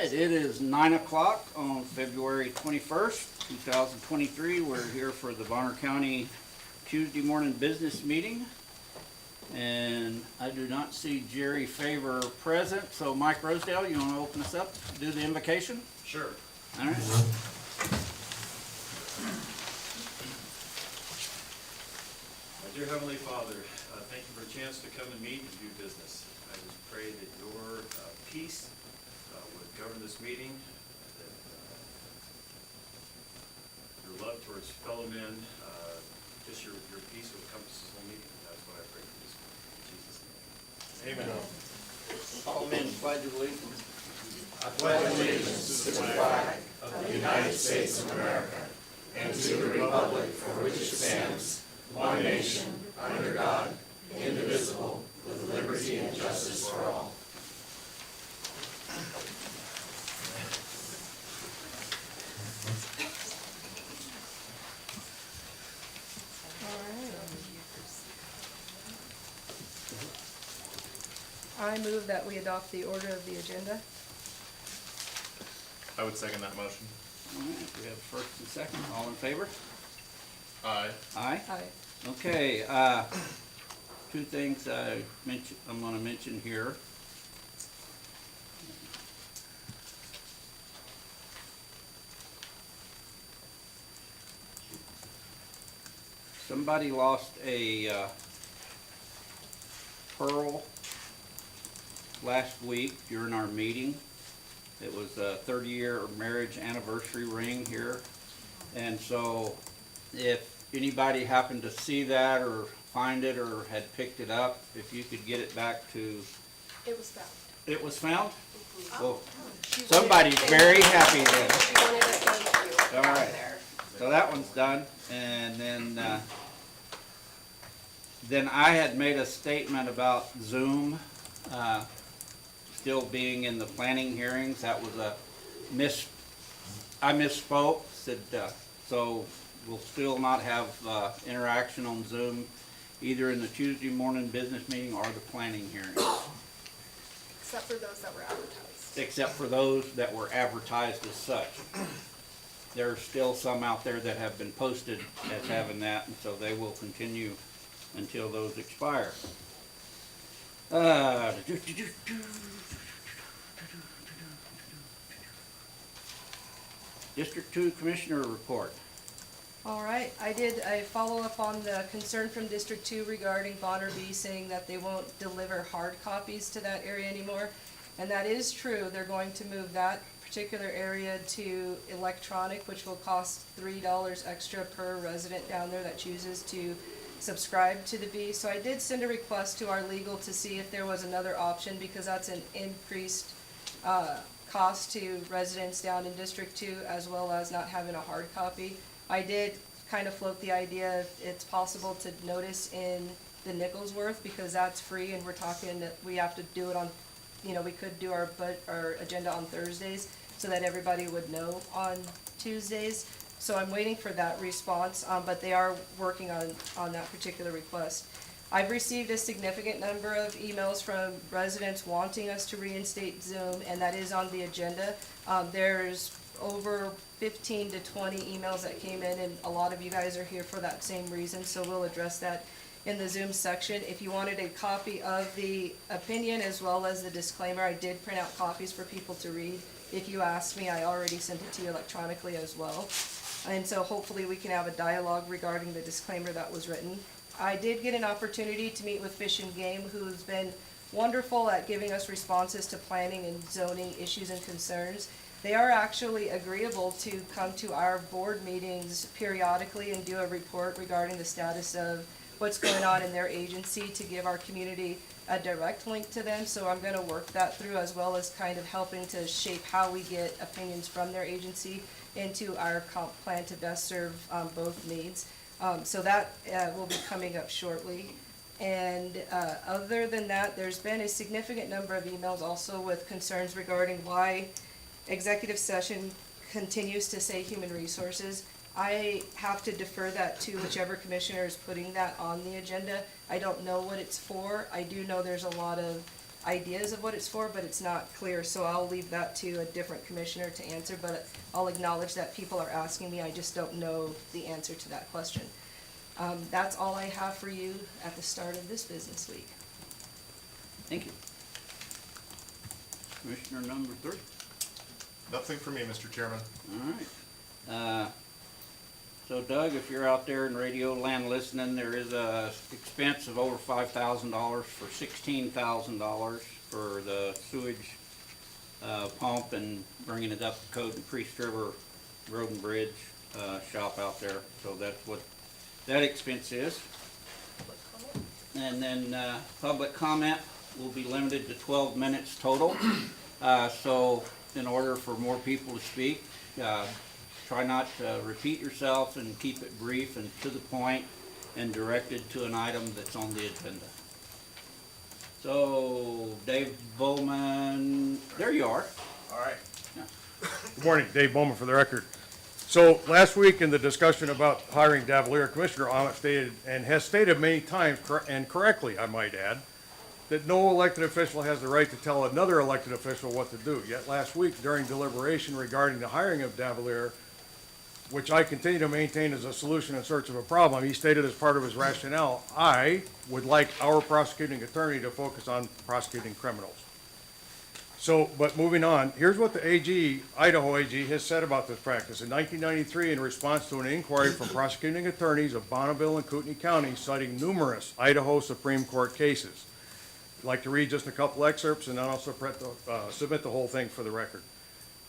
right, it is 9 o'clock on February 21st, 2023. We're here for the Bonner County Tuesday morning business meeting. And I do not see Jerry Favor present, so Mike Rosedale, you want to open us up, do the invocation? Sure. All right. My dear Heavenly Father, thank you for a chance to come and meet and do business. I just pray that your peace would govern this meeting, that your love towards fellow men, just your peace would encompass this whole meeting. That's what I pray for this meeting. In Jesus' name. Amen. All men pledge allegiance. I pledge allegiance to the flag of the United States of America and to the republic for which it stands, one nation, under God, indivisible, with liberty and justice for all. I move that we adopt the order of the agenda. I would second that motion. All right, we have first and second, all in favor? Aye. Aye. Aye. Okay, two things I'm gonna mention here. Somebody lost a pearl last week during our meeting. It was a 30-year marriage anniversary ring here. And so if anybody happened to see that or find it or had picked it up, if you could get it back to... It was found. It was found? Well, She wanted somebody's a very thank happy you. then. She wanted a thank you. All down right. there. So that one's done. And then I had made a statement about Zoom still being in the planning hearings. That was a I misspoke, said, so we'll still not have interaction on Zoom, either in the Tuesday morning business meeting or the planning hearings, Except for those that were advertised. except for those that were advertised as such. There are still some out there that have been posted as having that, and so they will continue until those expire. District 2 Commissioner report. All right, I did a follow-up on the concern from District 2 regarding Bonner B saying that they won't deliver hard copies to that area anymore. And that is true. They're going to move that particular area to electronic, which will cost $3 extra per resident down there that chooses to subscribe to the B. So I did send a request to our legal to see if there was another option, because that's an increased cost to residents down in District 2, as well as not having a hard copy. I did kind of float the idea if it's possible to notice in the Nicholsworth, because that's free, and we're talking that we have to do it on, we could do our agenda on Thursdays so that everybody would know on Tuesdays. So I'm waiting for that response, but they are working on that particular request. I've received a significant number of emails from residents wanting us to reinstate Zoom, and that is on the agenda. There's over 15 to 20 emails that came in, and a lot of you guys are here for that same reason, so we'll address that in the Zoom section. If you wanted a copy of the opinion as well as the disclaimer, I did print out copies for people to read. If you asked me, I already sent it to you electronically as well. And so hopefully we can have a dialogue regarding the disclaimer that was written. I did get an opportunity to meet with Fish and Game, who's been wonderful at giving us responses to planning and zoning issues and concerns. They are actually agreeable to come to our board meetings periodically and do a report regarding the status of what's going on in their agency, to give our community a direct link to them. So I'm going to work that through, as well as kind of helping to shape how we get opinions from their agency into our comp plan to best serve both needs. So that will be coming up shortly. And other than that, there's been a significant number of emails also with concerns regarding why executive session continues to say human resources. I have to defer that to whichever commissioner is putting that on the agenda. I don't know what it's for. I do know there's a lot of ideas of what it's for, but it's not clear, so I'll leave that to a different commissioner to answer, but I'll acknowledge that people are asking me, I just don't know the answer to that question. That's all I have for you at the start of this business week. Thank you. Commissioner number 3. Nothing for me, Mr. Chairman. All right. So Doug, if you're out there in radio land listening, there is a expense of over $5,000 for $16,000 for the sewage pump and bringing it up to code in Priest River Road and Bridge shop out there. So that's what that expense is. And then public comment will be limited to 12 minutes total. So in order for more people to speak, try not to repeat yourself and keep it brief and to the point and directed to an item that's on the agenda. So, Dave Bowman, there you are. All right. Yeah. Good morning, Dave Bowman for the record. So last week in the discussion about hiring Davalier, Commissioner Ahmet stated, and has stated many times, and correctly I might add, that no elected official has the right to tell another elected official what to do. Yet last week during deliberation regarding the hiring of Davalier, which I continue to maintain as a solution in search of a problem, he stated as part of his rationale, I would like our prosecuting attorney to focus on prosecuting criminals. So, but moving on, here's what the AG, Idaho AG, has said about this practice. In 1993, in response to an inquiry from prosecuting attorneys of Bonneville and Kootenai counties citing numerous Idaho Supreme Court cases. I'd like to read just a couple excerpts and then also submit the whole thing for the record.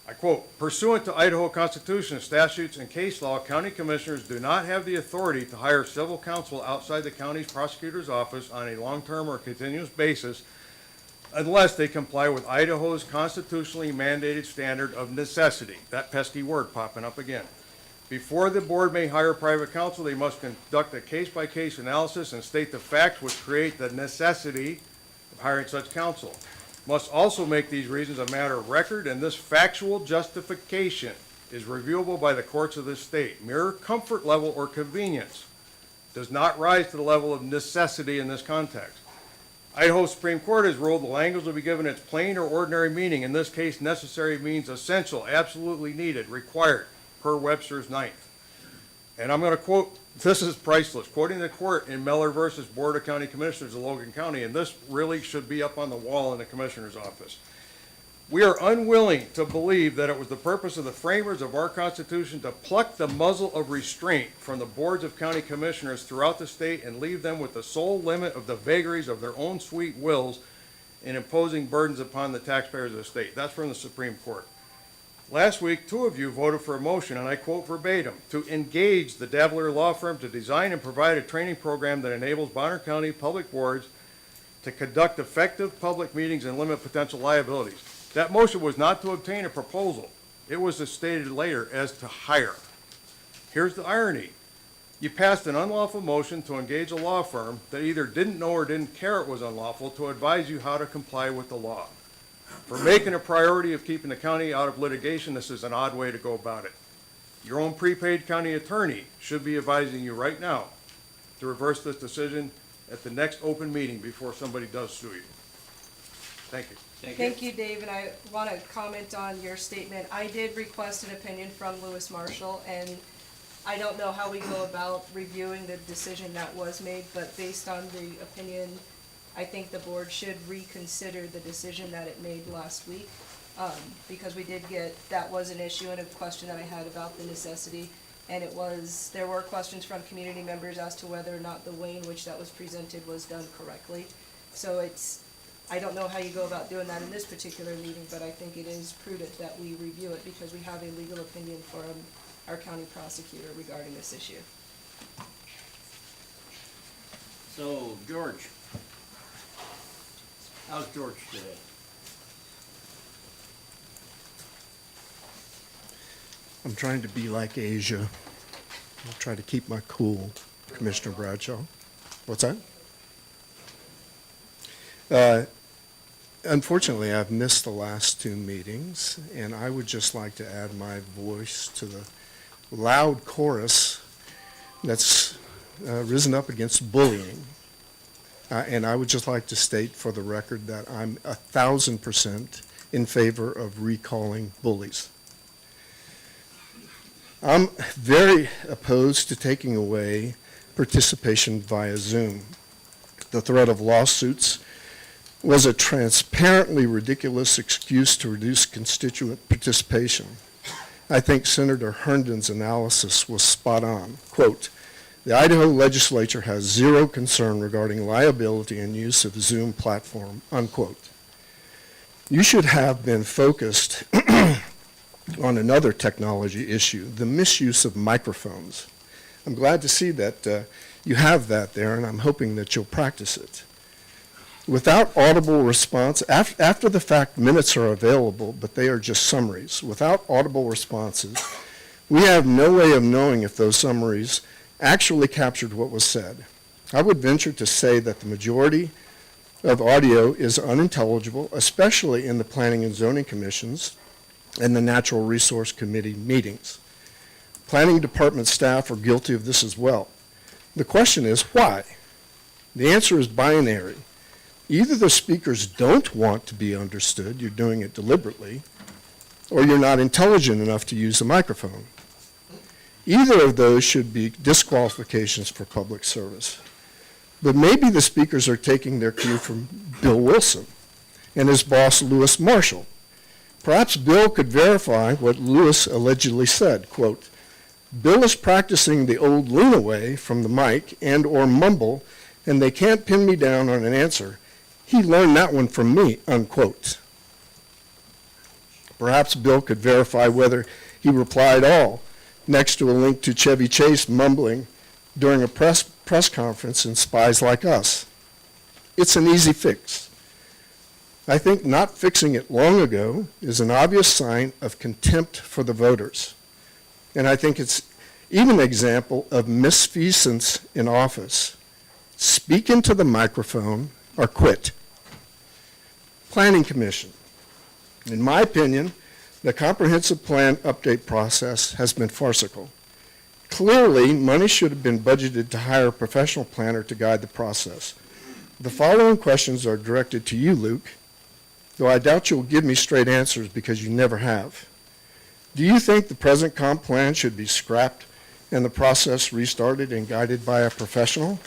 I quote, pursuant to Idaho Constitution, statutes, and case law, county commissioners do not have the authority to hire civil counsel outside the county's prosecutor's office on a long-term or continuous basis unless they comply with Idaho's constitutionally mandated standard of necessity. That pesky word popping up again. Before the board may hire private counsel, they must conduct a case-by-case analysis and state the facts which create the necessity of hiring such counsel. Must also make these reasons a matter of record, and this factual justification is reviewable by the courts of this state. Mere comfort level or convenience does not rise to the level of necessity in this context. Idaho Supreme Court has ruled the language will be given its plain or ordinary meaning. In this case, necessary means essential, absolutely needed, required, per Webster's 9th. And I'm going to quote, this is priceless, quoting the court in Miller versus Board of County Commissioners of Logan County, and this really should be up on the wall in the commissioner's office. We are unwilling to believe that it was the purpose of the framers of our Constitution to pluck the muzzle of restraint from the boards of county commissioners throughout the state and leave them with the sole limit of the vagaries of their own sweet wills in imposing burdens upon the taxpayers of the state. That's from the Supreme Court. Last week, 2 of you voted for a motion, and I quote verbatim, to engage the Davalier Law Firm to design and provide a training program that enables Bonner County public boards to conduct effective public meetings and limit potential liabilities. That motion was not to obtain a proposal. It was as stated later as to hire. Here's the irony. You passed an unlawful motion to engage a law firm that either didn't know or didn't care it was unlawful to advise you how to comply with the law. For making a priority of keeping the county out of litigation, this is an odd way to go about it. Your own prepaid county attorney should be advising you right now to reverse this decision at the next open meeting before somebody does sue you. Thank you. Thank you, Dave, and I want to comment on your statement. I did request an opinion from Lewis Marshall, and I don't know how we go about reviewing the decision that was made, but based on the opinion, I think the board should reconsider the decision that it made last week, because we did get, that was an issue and a question that I had about the necessity, and there were questions from community members as to whether or not the way in which that was presented was done correctly. So I don't know how you go about doing that in this particular meeting, but I think it is prudent that we review it because we have a legal opinion from our county prosecutor regarding this issue. So, George. How's George today? I'm trying to be like Asia. I'll try to keep my cool, Commissioner Bradshaw. What's that? Unfortunately, I've missed the last 2 meetings, and I would just like to add my voice to the loud chorus that's risen up against bullying. And I would just like to state for the record that I'm 1,000% in favor of recalling bullies. I'm very opposed to taking away participation via Zoom. The threat of lawsuits was a transparently ridiculous excuse to reduce constituent participation. I think Senator Herndon's analysis was spot on. Quote, "The Idaho legislature has zero concern regarding liability and use of Zoom platform," unquote. You should have been focused on another technology issue, the misuse of microphones. I'm glad to see that you have that there, and I'm hoping that you'll practice it. Without audible response, after the fact, minutes are available, but they are just summaries. Without audible responses, we have no way of knowing if those summaries actually captured what was said. I would venture to say that the majority of audio is unintelligible, especially in the Planning and Zoning Commissions and the Natural Resource Committee meetings. Planning Department staff are guilty of this as well. The question is, why? The answer is binary. Either the speakers don't want to be understood, you're doing it deliberately, or you're not intelligent enough to use the microphone. Either of those should be disqualifications for public service. But maybe the speakers are taking their cue from Bill Wilson and his boss, Lewis Marshall. Perhaps Bill could verify what Lewis allegedly said, quote, "Bill is practicing the old lean away from the mic and or mumble, and they can't pin me down on an answer. He learned that one from me," unquote. Perhaps Bill could verify whether he replied all next to a link to Chevy Chase mumbling during a press conference in Spies Like Us. It's an easy fix. I think not fixing it long ago is an obvious sign of contempt for the voters. And I think it's even an example of misfeasance in office. Speak into the microphone or quit. Planning Commission. In my opinion, the comprehensive plan update process has been farcical. Clearly, money should have been budgeted to hire a professional planner to guide the process. The following questions are directed to you, Luke, though I doubt you'll give me straight answers because you never have. Do you think the present comp plan should be scrapped and the process restarted and guided by a professional?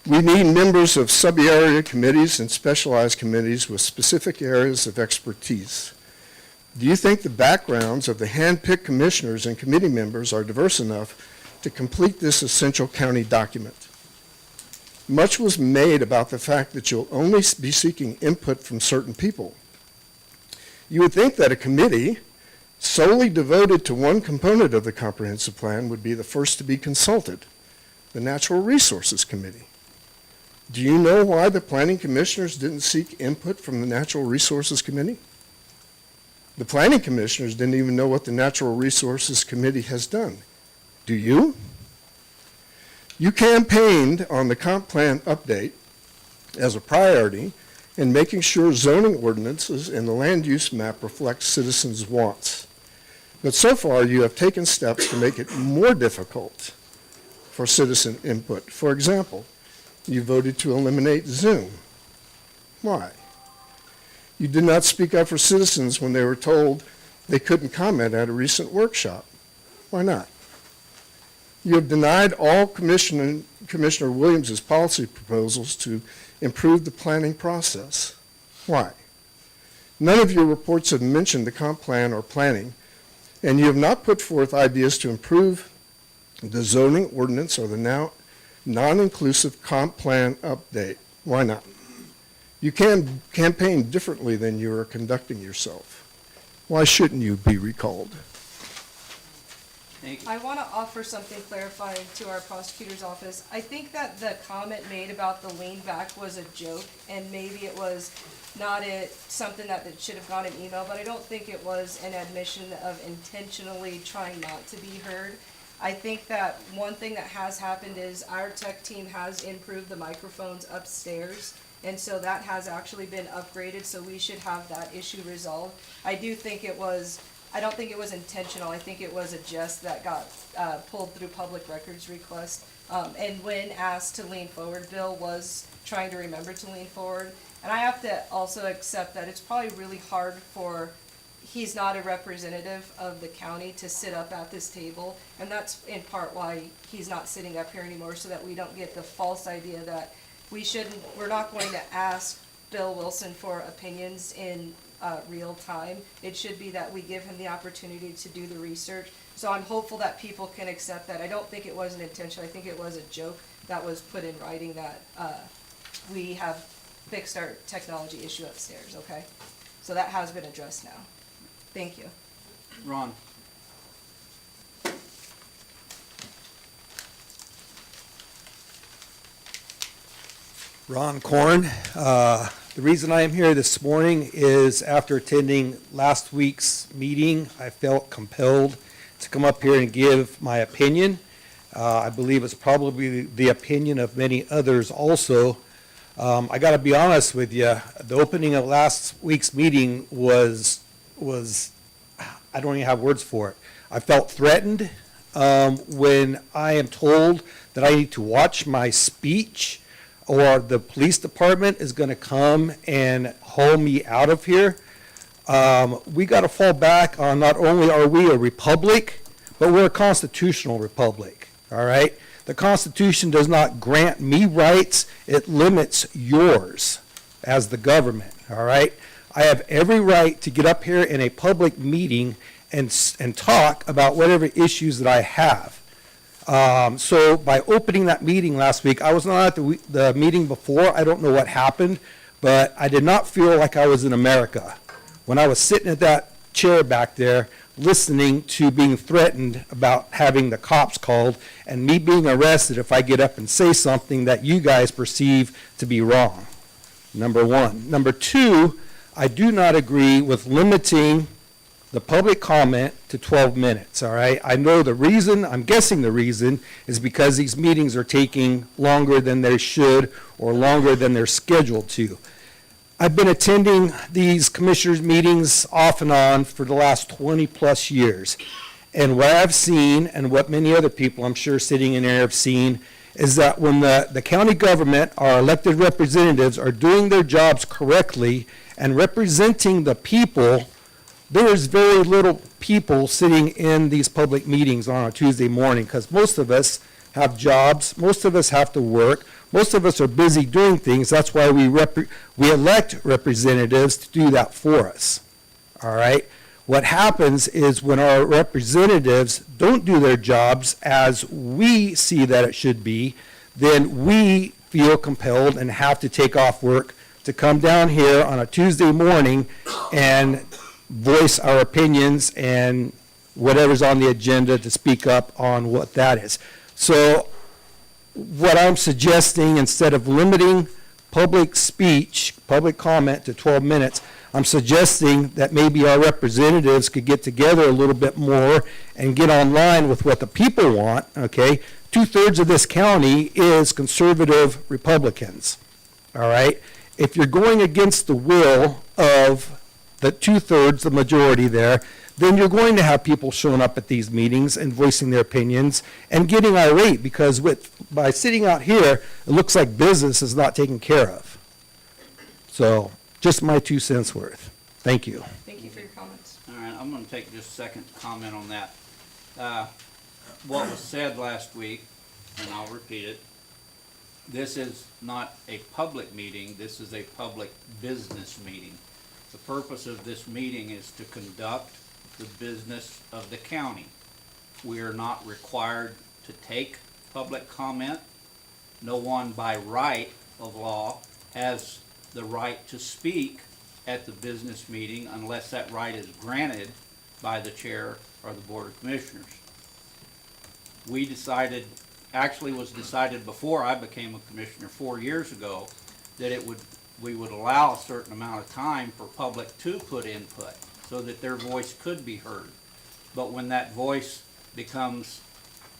We need members of sub-area committees and specialized committees with specific areas of expertise. Do you think the backgrounds of the hand-picked commissioners and committee members are diverse enough to complete this essential county document? Much was made about the fact that you'll only be seeking input from certain people. You would think that a committee solely devoted to one component of the comprehensive plan would be the first to be consulted, the Natural Resources Committee. Do you know why the planning commissioners didn't seek input from the Natural Resources Committee? The planning commissioners didn't even know what the Natural Resources Committee has done. Do you? You campaigned on the comp plan update as a priority in making sure zoning ordinances and the land use map reflect citizens' wants. But so far, you have taken steps to make it more difficult for citizen input. For example, you voted to eliminate Zoom. Why? You did not speak up for citizens when they were told they couldn't comment at a recent workshop. Why not? You have denied all Commissioner Williams' policy proposals to improve the planning process. Why? None of your reports have mentioned the comp plan or planning, and you have not put forth ideas to improve the zoning ordinance or the now non-inclusive comp plan update. Why not? You can campaign differently than you are conducting yourself. Why shouldn't you be recalled? Thank you. I want to offer something clarifying to our prosecutor's office. I think that the comment made about the lean back was a joke, and maybe it was not something that should have gone in email, but I don't think it was an admission of intentionally trying not to be heard. I think that one thing that has happened is our tech team has improved the microphones upstairs, and so that has actually been upgraded, so we should have that issue resolved. I don't think it was intentional. I think it was a jest that got pulled through public records request. And when asked to lean forward, Bill was trying to remember to lean forward. And I have to also accept that it's probably really hard for, he's not a representative of the county to sit up at this table. And that's in part why he's not sitting up here anymore, so that we don't get the false idea that we're not going to ask Bill Wilson for opinions in real time. It should be that we give him the opportunity to do the research. So I'm hopeful that people can accept that. I don't think it was an intention. I think it was a joke that was put in writing that we have fixed our technology issue upstairs, okay? So that has been addressed now. Thank you. Ron? Ron Korn. The reason I am here this morning is after attending last week's meeting, I felt compelled to come up here and give my opinion. I believe it's probably the opinion of many others also. I got to be honest with you, the opening of last week's meeting was, I don't even have words for it. I felt threatened when I am told that I need to watch my speech, or the police department is going to come and haul me out of here. We got to fall back on, not only are we a republic, but we're a constitutional republic, all right? The Constitution does not grant me rights, it limits yours as the government, all right? I have every right to get up here in a public meeting and talk about whatever issues that I have. So by opening that meeting last week, I was not at the meeting before. I don't know what happened, but I did not feel like I was in America. When I was sitting at that chair back there, listening to being threatened about having the cops called and me being arrested if I get up and say something that you guys perceive to be wrong, number one. Number two, I do not agree with limiting the public comment to 12 minutes, all right? I know the reason, I'm guessing the reason, is because these meetings are taking longer than they should or longer than they're scheduled to. I've been attending these commissioners' meetings off and on for the last 20-plus years. And what I've seen, and what many other people I'm sure sitting in there have seen, is that when the county government, our elected representatives, are doing their jobs correctly and representing the people, there is very little people sitting in these public meetings on a Tuesday morning, because most of us have jobs, most of us have to work, most of us are busy doing things. That's why we elect representatives to do that for us, all right? What happens is when our representatives don't do their jobs as we see that it should be, then we feel compelled and have to take off work to come down here on a Tuesday morning and voice our opinions and whatever's on the agenda to speak up on what that is. So what I'm suggesting, instead of limiting public speech, public comment to 12 minutes, I'm suggesting that maybe our representatives could get together a little bit more and get online with what the people want, okay? 2/3 of this county is conservative Republicans, all right? If you're going against the will of the 2/3, the majority there, then you're going to have people showing up at these meetings and voicing their opinions and getting irate, because by sitting out here, it looks like business is not taken care of. So, just my 2 cents worth. Thank you. Thank you for your comments. All right, I'm gonna take just a second to comment on that. What was said last week, and I'll repeat it, this is not a public meeting, this is a public business meeting. The purpose of this meeting is to conduct the business of the county. We are not required to take public comment. No one by right of law has the right to speak at the business meeting unless that right is granted by the chair or the board of commissioners. We decided, actually was decided before I became a commissioner 4 years ago, that we would allow a certain amount of time for public to put input so that their voice could be heard. But when that voice becomes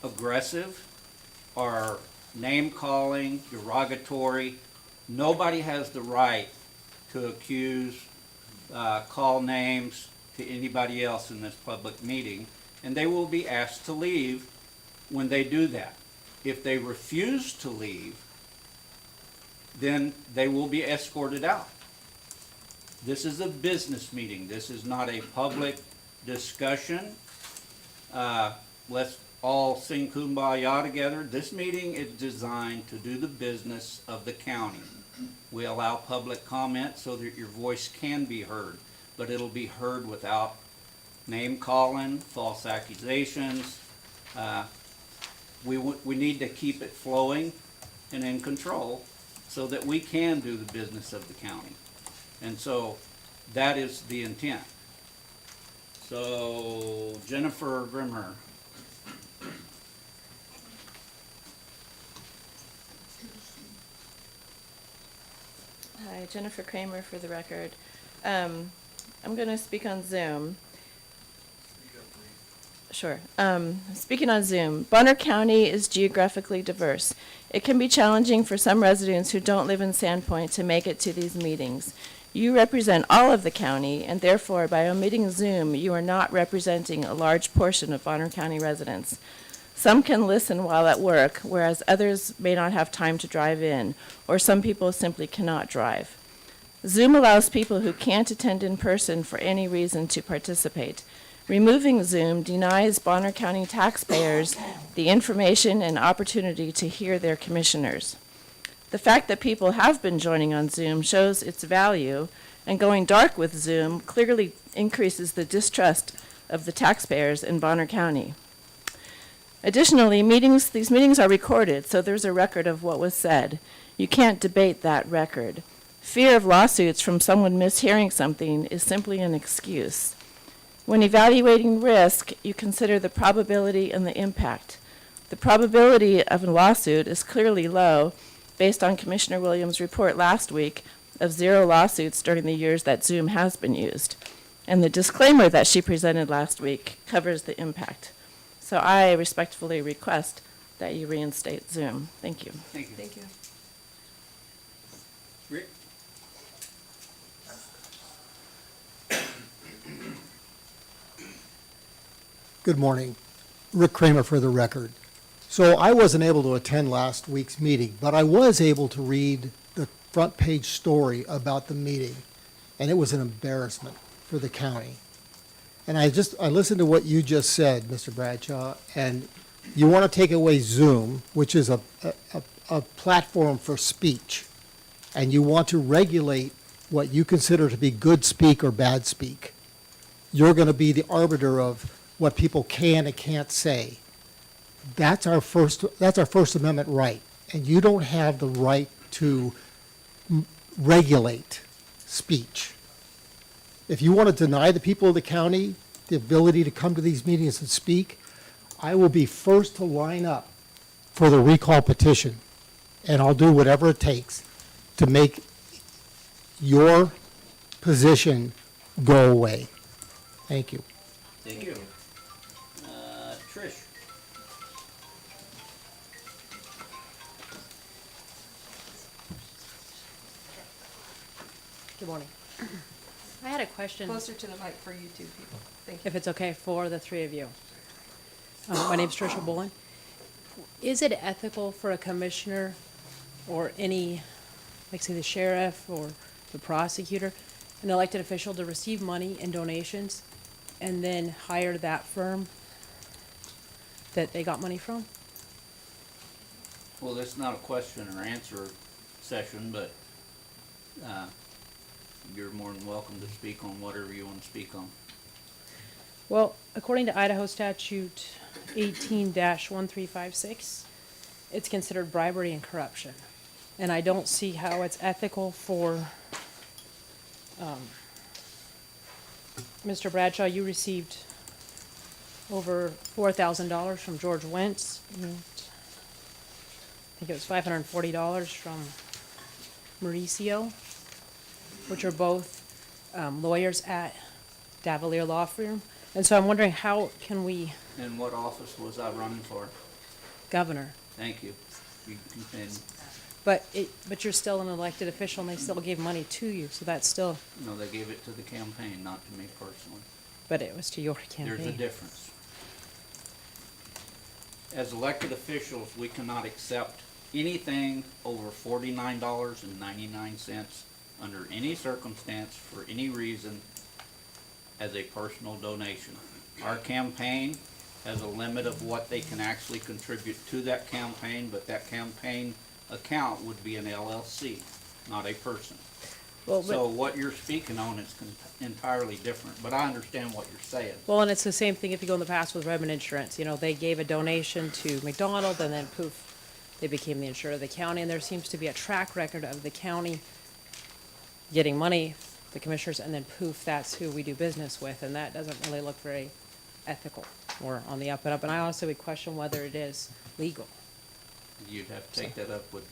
aggressive or name-calling, derogatory, nobody has the right to accuse, call names to anybody else in this public meeting, and they will be asked to leave when they do that. If they refuse to leave, then they will be escorted out. This is a business meeting. This is not a public discussion. Let's all sing Kumbaya together. This meeting is designed to do the business of the county. We allow public comment so that your voice can be heard, but it'll be heard without name calling, false accusations. We need to keep it flowing and in control so that we can do the business of the county. And so that is the intent. So Jennifer Grimmer. Hi, Jennifer Kramer for the record. I'm going to speak on Zoom. Sure. Speaking on Zoom, Bonner County is geographically diverse. It can be challenging for some residents who don't live in Sandpoint to make it to these meetings. You represent all of the county, and therefore, by omitting Zoom, you are not representing a large portion of Bonner County residents. Some can listen while at work, whereas others may not have time to drive in, or some people simply cannot drive. Zoom allows people who can't attend in person for any reason to participate. Removing Zoom denies Bonner County taxpayers the information and opportunity to hear their commissioners. The fact that people have been joining on Zoom shows its value, and going dark with Zoom clearly increases the distrust of the taxpayers in Bonner County. Additionally, these meetings are recorded, so there's a record of what was said. You can't debate that record. Fear of lawsuits from someone mishearing something is simply an excuse. When evaluating risk, you consider the probability and the impact. The probability of a lawsuit is clearly low, based on Commissioner Williams' report last week of 0 lawsuits during the years that Zoom has been used. And the disclaimer that she presented last week covers the impact. So I respectfully request that you reinstate Zoom. Thank you. Thank you. Thank you. Rick? Good morning. Rick Kramer for the record. So I wasn't able to attend last week's meeting, but I was able to read the front page story about the meeting, and it was an embarrassment for the county. And I listened to what you just said, Mr. Bradshaw, and you want to take away Zoom, which is a platform for speech, and you want to regulate what you consider to be good speak or bad speak. You're going to be the arbiter of what people can and can't say. That's our First Amendment right, and you don't have the right to regulate speech. If you want to deny the people of the county the ability to come to these meetings and speak, I will be first to line up for the recall petition, and I'll do whatever it takes to make your position go away. Thank you. Thank you. Trish? Good morning. I had a question, Closer to the mic for you two people. Thank you. if it's okay for the three of you. My name's Tricia Bullen. Is it ethical for a commissioner or any, like say the sheriff or the prosecutor, an elected official to receive money and donations and then hire that firm that they got money from? Well, this is not a question or answer session, but you're more than welcome to speak on whatever you want to speak on. Well, according to Idaho statute 18-1356, it's considered bribery and corruption. And I don't see how it's ethical for, Mr. Bradshaw, you received over $4,000 from George Wentz. And I think it was $540 from Mauricio, which are both lawyers at Davalier Law Firm. And so I'm wondering, how can we, And what office was I running for? governor, Thank you. You can, but you're still an elected official and they still gave money to you, so that's still, no, they gave it to the campaign, not to me personally. but it was to your campaign. There's a difference. as elected officials, we cannot accept anything over $49.99 under any circumstance for any reason as a personal donation. Our campaign has a limit of what they can actually contribute to that campaign, but that campaign account would be an LLC, not a person. Well, So what you're speaking on is entirely different, but I understand what you're saying. Well, and it's the same thing if you go in the past with Redmond Insurance. You know, they gave a donation to McDonald and then poof, they became the insurer of the county. And there seems to be a track record of the county getting money, the commissioners, and then poof, that's who we do business with. And that doesn't really look very ethical or on the up and up. And I also would question whether it is legal. You'd have to take that up with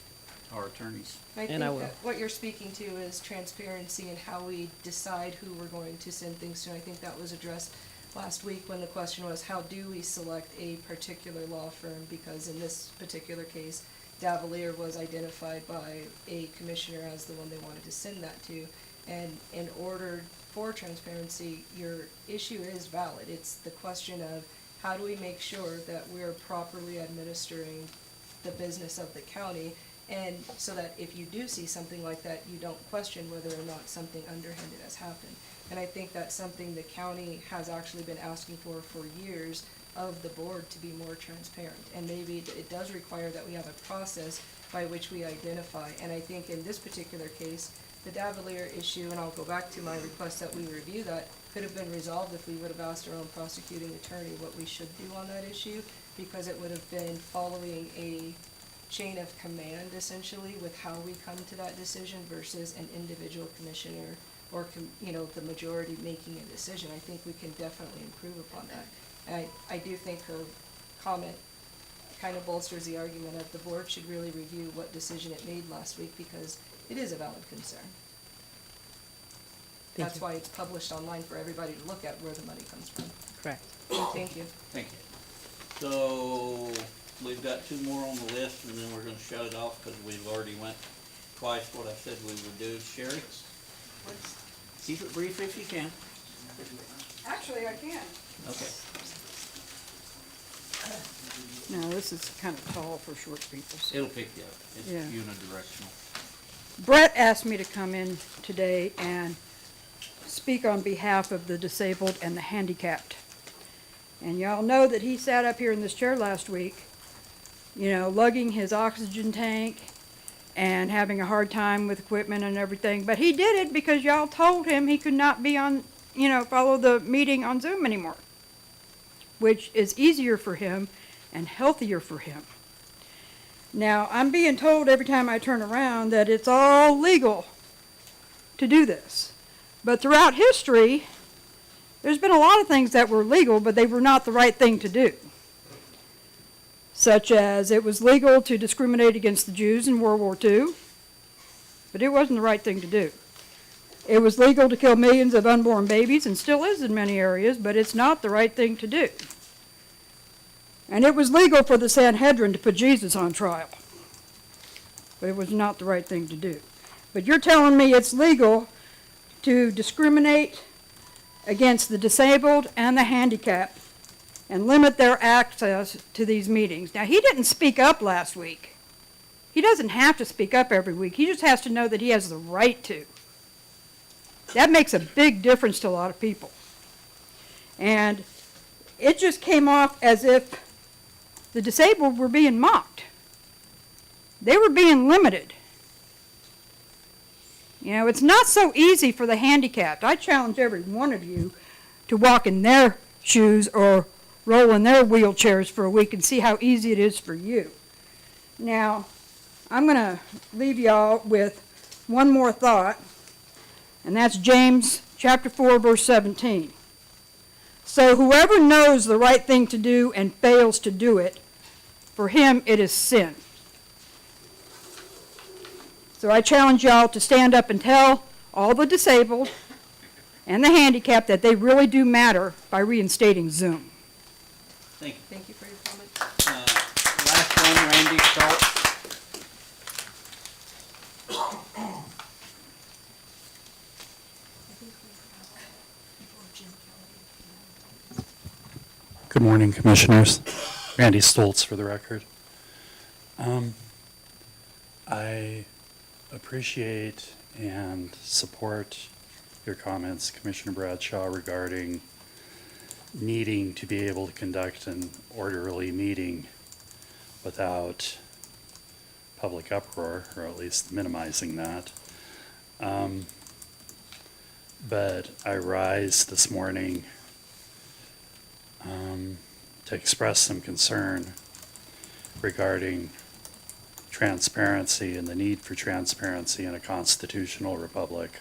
our attorneys. I think And I will. that what you're speaking to is transparency and how we decide who we're going to send things to. I think that was addressed last week when the question was, how do we select a particular law firm? Because in this particular case, Davalier was identified by a commissioner as the one they wanted to send that to. And in order for transparency, your issue is valid. It's the question of how do we make sure that we're properly administering the business of the county, and so that if you do see something like that, you don't question whether or not something underhanded has happened. And I think that's something the county has actually been asking for years, of the board to be more transparent. And maybe it does require that we have a process by which we identify. And I think in this particular case, the Davalier issue, and I'll go back to my request that we review that, could have been resolved if we would have asked our own prosecuting attorney what we should do on that issue, because it would have been following a chain of command essentially with how we come to that decision versus an individual commissioner or the majority making a decision. I think we can definitely improve upon that. And I do think her comment kind of bolsters the argument of the board should really review what decision it made last week, because it is a valid concern. That's why it's published online for everybody to look at where the money comes from. Correct. Thank you. Thank you. So, we've got two more on the list, and then we're gonna shut it off, because we've already went twice what I said we would do. Sherry? Keep it brief if you can. Actually, I can. Okay. No, this is kind of tall for short people. So. It'll pick you up. It's Yeah. unidirectional. Brett asked me to come in today and speak on behalf of the disabled and the handicapped. And y'all know that he sat up here in this chair last week, lugging his oxygen tank and having a hard time with equipment and everything. But he did it because y'all told him he could not be on, follow the meeting on Zoom anymore, which is easier for him and healthier for him. Now, I'm being told every time I turn around that it's all legal to do this. But throughout history, there's been a lot of things that were legal, but they were not the right thing to do. Such as it was legal to discriminate against the Jews in World War II, but it wasn't the right thing to do. It was legal to kill millions of unborn babies, and still is in many areas, but it's not the right thing to do. And it was legal for the Sanhedrin to put Jesus on trial, but it was not the right thing to do. But you're telling me it's legal to discriminate against the disabled and the handicapped and limit their access to these meetings. Now, he didn't speak up last week. He doesn't have to speak up every week. He just has to know that he has the right to. That makes a big difference to a lot of people. And it just came off as if the disabled were being mocked. They were being limited. It's not so easy for the handicapped. I challenge every one of you to walk in their shoes or roll in their wheelchairs for a week and see how easy it is for you. Now, I'm going to leave y'all with one more thought, and that's James chapter 4, verse 17. So whoever knows the right thing to do and fails to do it, for him it is sin. So I challenge y'all to stand up and tell all the disabled and the handicapped that they really do matter by reinstating Zoom. Thank you. Thank you for your comment. Last one, Randy Schultz. Good morning, Commissioners. Randy Stoltz for the record. I appreciate and support your comments, Commissioner Bradshaw, regarding needing to be able to conduct an orderly meeting without public uproar, or at least minimizing that. But I rise this morning to express some concern regarding transparency and the need for transparency in a constitutional republic.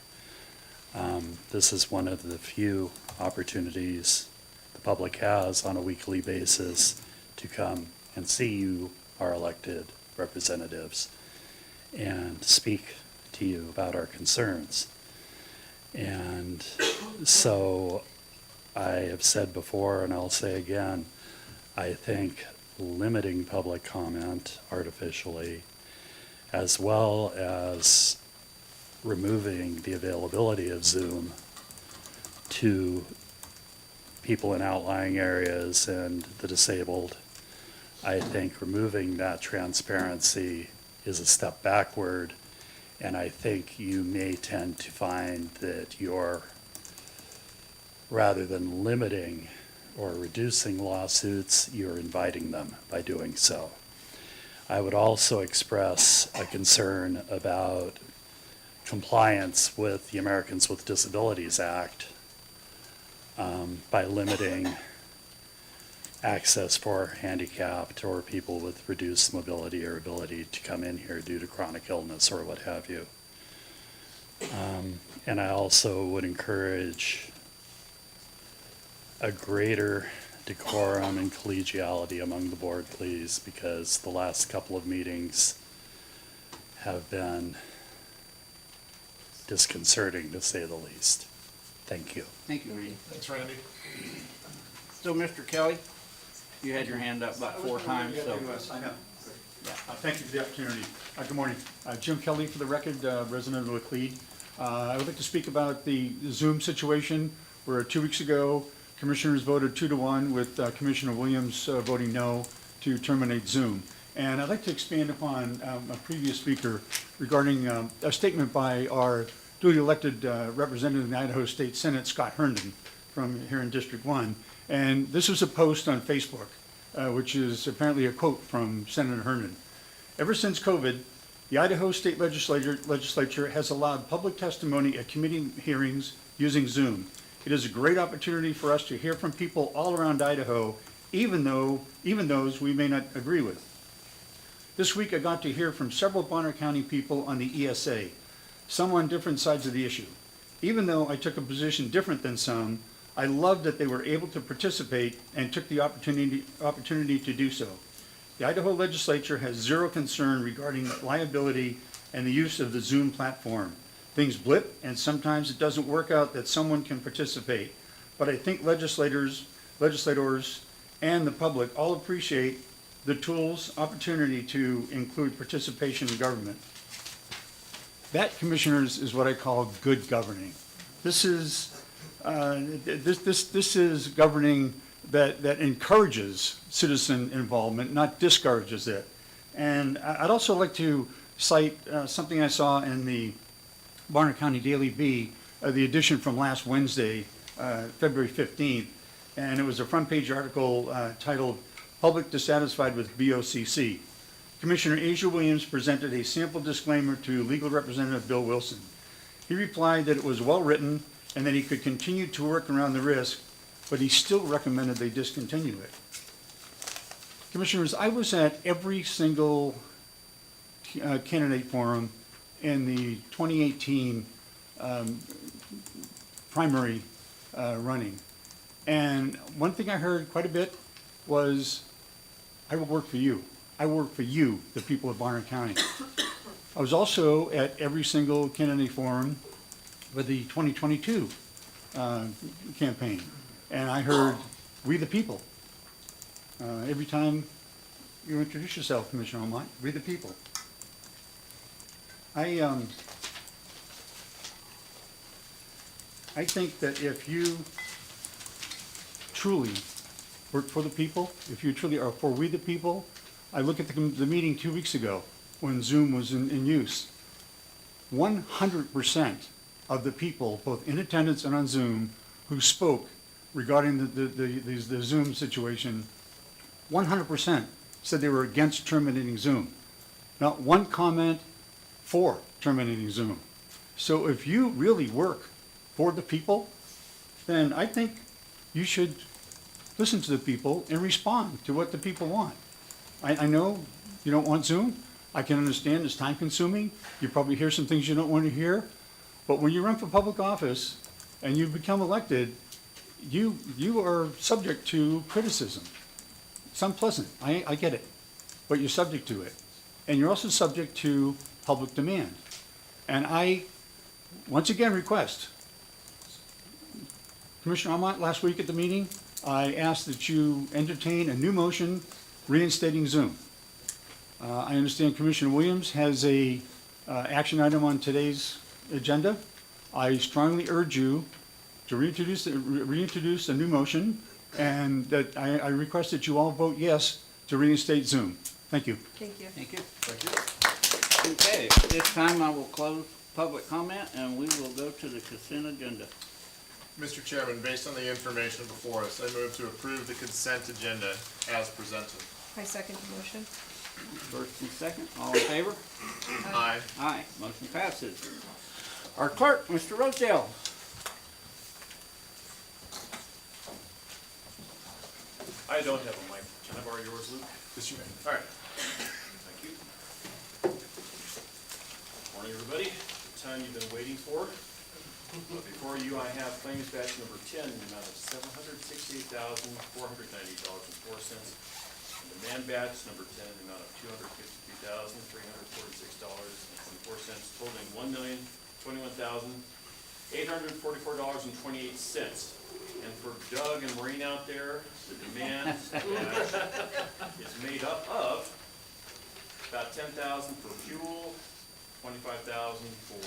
This is one of the few opportunities the public has on a weekly basis to come and see you, our elected representatives, and speak to you about our concerns. And so I have said before, and I'll say again, I think limiting public comment artificially, as well as removing the availability of Zoom to people in outlying areas and the disabled, I think removing that transparency is a step backward, and I think you may tend to find that you're, rather than limiting or reducing lawsuits, you're inviting them by doing so. I would also express a concern about compliance with the Americans with Disabilities Act by limiting access for handicapped or people with reduced mobility or ability to come in here due to chronic illness or what have you. And I also would encourage a greater decorum and collegiality among the board, please, because the last couple of meetings have been disconcerting, to say the least. Thank you. Thank you, Randy. Thanks, Randy. So, Mr. Kelly, you had your hand up about 4 times, so. I know. Thank you for the opportunity. Good morning. Jim Kelly for the record, resident of Laclede. I would like to speak about the Zoom situation where 2 weeks ago, commissioners voted 2-1 with Commissioner Williams voting no to terminate Zoom. And I'd like to expand upon a previous speaker regarding a statement by our duly elected representative in the Idaho State Senate, Scott Herndon, from here in District 1. And this was a post on Facebook, which is apparently a quote from Senator Herndon. Ever since COVID, the Idaho State Legislature has allowed public testimony at committee hearings using Zoom. It is a great opportunity for us to hear from people all around Idaho, even those we may not agree with. This week I got to hear from several Bonner County people on the ESA, some on different sides of the issue. Even though I took a position different than some, I loved that they were able to participate and took the opportunity to do so. The Idaho Legislature has zero concern regarding liability and the use of the Zoom platform. Things blip, and sometimes it doesn't work out that someone can participate. But I think legislators, and the public all appreciate the tool's opportunity to include participation in government. That, Commissioners, is what I call good governing. This is governing that encourages citizen involvement, not discourages it. And I'd also like to cite something I saw in the Bonner County Daily Bee, the edition from last Wednesday, February 15th, and it was a front page article titled, "Public Dissatisfied with BOCC." Commissioner Asia Williams presented a sample disclaimer to Legal Representative Bill Wilson. He replied that it was well written and that he could continue to work around the risk, but he still recommended they discontinue it. Commissioners, I was at every single candidate forum in the 2018 primary running. And one thing I heard quite a bit was, I will work for you. I work for you, the people of Bonner County. I was also at every single candidate forum for the 2022 campaign. And I heard, we the people. Every time you introduce yourself, Commissioner Omot, we the people. I think that if you truly work for the people, if you truly are for we the people, I look at the meeting 2 weeks ago when Zoom was in use. 100% of the people, both in attendance and on Zoom, who spoke regarding the Zoom situation, 100% said they were against terminating Zoom. Not one comment for terminating Zoom. So if you really work for the people, then I think you should listen to the people and respond to what the people want. I know you don't want Zoom. I can understand it's time consuming. You probably hear some things you don't want to hear. But when you run for public office and you become elected, you are subject to criticism. It's unpleasant. I get it. But you're subject to it. And you're also subject to public demand. And I, once again, request, Commissioner Ahmad, last week at the meeting, I asked that you entertain a new motion reinstating Zoom. I understand Commissioner Williams has a action item on today's agenda. I strongly urge you to reintroduce a new motion, and that I request that you all vote yes to reinstate Zoom. Thank you. Thank you. Thank you. Okay, at this time I will close public comment and we will go to the consent agenda. Mr. Chairman, based on the information before us, I move to approve the consent agenda as presented. I second the motion. First and second, all in favor? Aye. Aye, motion passes. Our clerk, Mr. Rosedale. I don't have a mic. Can I borrow yours, Luke? Yes, you may. All right. Thank you. Morning, everybody. The time you've been waiting for. Before you, I have claims batch number 10 in the amount of $768,490.04. And demand batch number 10 in the amount of $253,346.24, totaling $1,021,844.28. And for Doug and Maureen out there, the demand batch is made up of about $10,000 for fuel, $25,000 for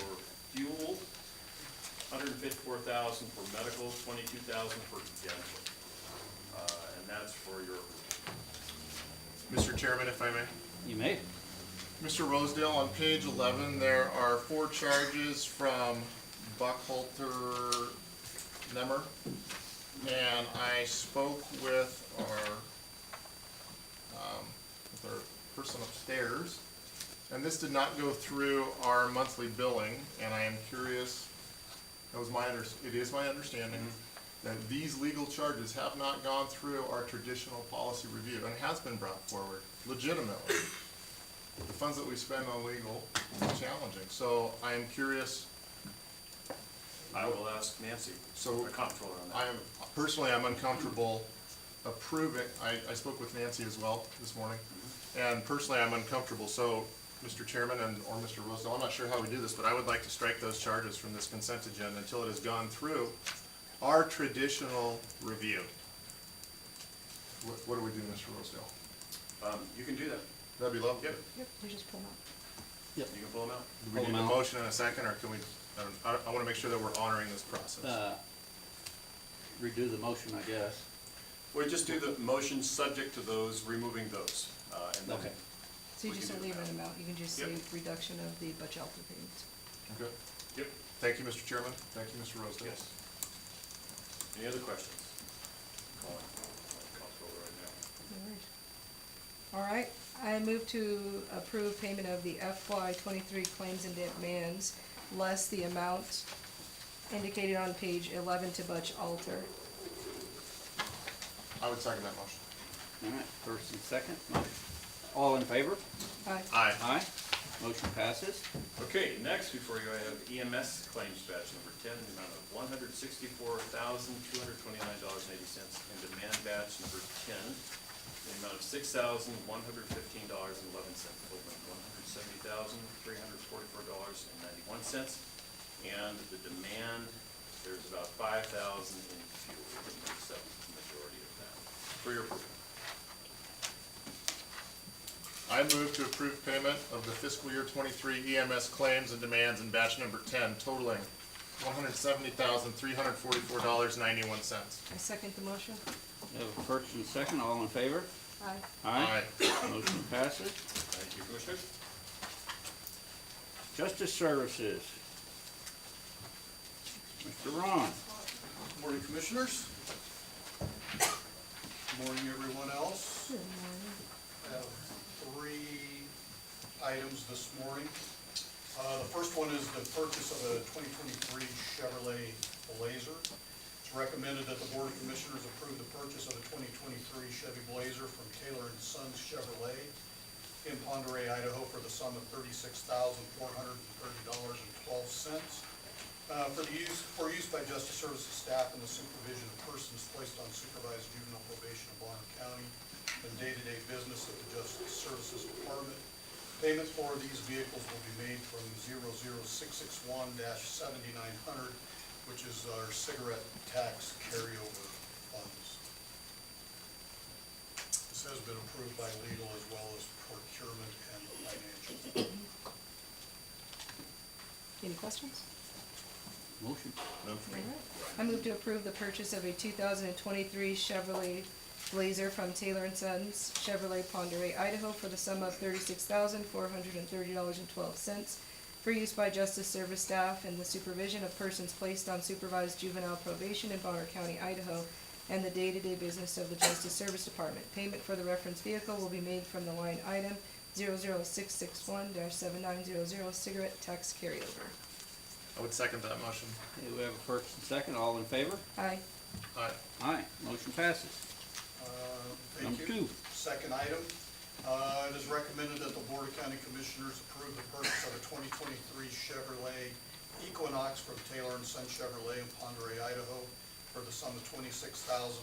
fuel, $154,000 for medical, $22,000 for dental. And that's for your approval. Mr. Chairman, if I may. You may. Mr. Rosedale, on page 11, there are 4 charges from Buckhalter Nemmer. And I spoke with our person upstairs, and this did not go through our monthly billing, and I am curious, it is my understanding that these legal charges have not gone through our traditional policy review, and has been brought forward legitimately. The funds that we spend on legal are challenging, so I am curious. I will ask Nancy, the comptroller, on that. I'm uncomfortable approving, I spoke with Nancy as well this morning, and personally I'm uncomfortable, so Mr. Chairman or Mr. Rosedale, I'm not sure how we do this, but I would like to strike those charges from this consent agenda until it has gone through our traditional review. What do we do, Mr. Rosedale? You can do that. That'd be lovely. Yep, you just pull them out. You can pull them out. Do we need a motion in a second, or can we, I want to make sure that we're honoring this process. Redo the motion, I guess. We just do the motion subject to those, removing those. And then Okay. So you we just can don't do leave that. an amount, you can just Yep. say reduction of the budget alter payments. Okay. Yep. Thank you, Mr. Chairman. Thank you, Mr. Rosedale. Yes. Any other questions? Calling comptroller right now. All right, I move to approve payment of the FY '23 claims and demands less the amount indicated on page 11 to budget alter. I would second that motion. All right, first and second. All in favor? Aye. Aye. Aye. Motion passes. Okay, next before you I have EMS claims batch number 10 in the amount of $164,229.80, and demand batch number 10 in the amount of $6,115.11, totaling $170,344.91. And the demand, there's about $5,000 in fuel, so the majority of that. For your approval. I move to approve payment of the fiscal year 23 EMS claims and demands in batch number 10 totaling $170,344.91. I second the motion. Have a first and second, all in favor? Aye. Aye. Motion passes. Thank you, Commissioners. Justice Services. Mr. Ron. Good morning, Commissioners. Good morning, everyone else. I have 3 items this morning. The first one is the purchase of a 2023 Chevrolet Blazer. It's recommended that the Board of Commissioners approve the purchase of a 2023 Chevy Blazer from Taylor & Sons Chevrolet in Ponderay, Idaho for the sum of $36,430.12. For use by Justice Services staff and the supervision of persons placed on supervised juvenile probation in Bonner County and day-to-day business of the Justice Services Department. Payments for these vehicles will be made from 00661-7900, which is our cigarette tax carryover funds. This has been approved by legal as well as procurement and financial. Any questions? Motion. All right. I move to approve the purchase of a 2023 Chevrolet Blazer from Taylor & Sons Chevrolet Ponderay, Idaho for the sum of $36,430.12 for use by Justice Service staff and the supervision of persons placed on supervised juvenile probation in Bonner County, Idaho, and the day-to-day business of the Justice Service Department. Payment for the reference vehicle will be made from the line item 00661-7900 cigarette tax carryover. I would second that motion. Okay, we have a first and second, all in favor? Aye. Aye. Aye. Motion passes. Thank Number you. 2. Second item, it is recommended that the Board of County Commissioners approve the purchase of a 2023 Chevrolet Equinox from Taylor & Sons Chevrolet in Ponderay, Idaho for the sum of $26,511.40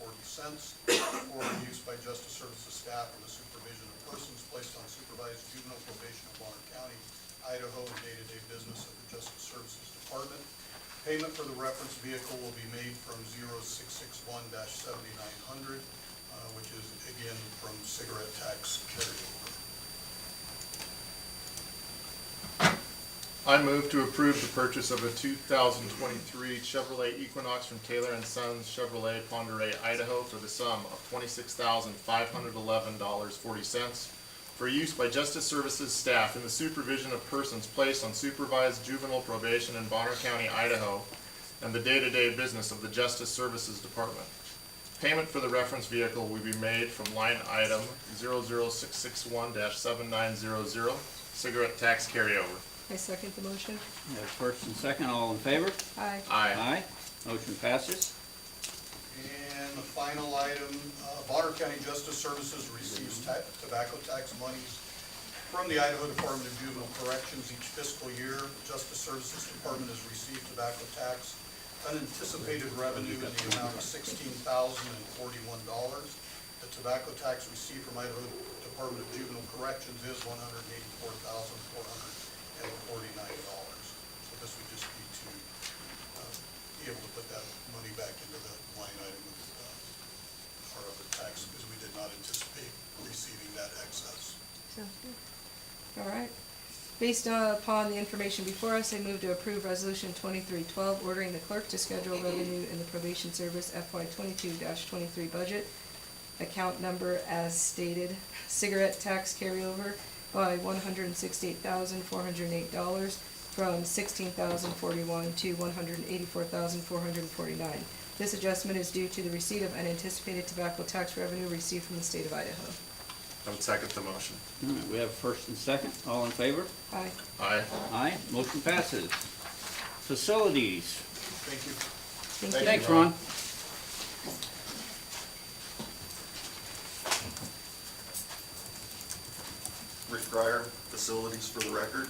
for use by Justice Services staff and the supervision of persons placed on supervised juvenile probation in Bonner County, Idaho, and day-to-day business of the Justice Services Department. Payment for the reference vehicle will be made from 0661-7900, which is again from cigarette tax carryover. I move to approve the purchase of a 2023 Chevrolet Equinox from Taylor & Sons Chevrolet Ponderay, Idaho for the sum of $26,511.40 for use by Justice Services staff in the supervision of persons placed on supervised juvenile probation in Bonner County, Idaho, and the day-to-day business of the Justice Services Department. Payment for the reference vehicle will be made from line item 00661-7900, cigarette tax carryover. I second the motion. We have first and second, all in favor? Aye. Aye. Motion passes. And the final item, Bonner County Justice Services receives tobacco tax monies from the Idaho Department of Juvenile Corrections each fiscal year. The Justice Services Department has received tobacco tax unanticipated revenue in the amount of $16,041. The tobacco tax received from Idaho Department of Juvenile Corrections is $184,449. So this would just be to be able to put that money back into the line item of our other tax, because we did not anticipate receiving that excess. Sounds good. All right. Based upon the information before us, I move to approve Resolution 2312, ordering the clerk to schedule revenue in the probation service FY 22-23 budget, account number as stated, cigarette tax carryover by $168,408 from $16,041 to $184,449. This adjustment is due to the receipt of unanticipated tobacco tax revenue received from the state of Idaho. I would second the motion. All right, we have first and second, all in favor? Aye. Aye. Aye. Motion passes. Facilities. Thank you. Thank you. Thanks, Ron. Rick Dreyer, Facilities for the record.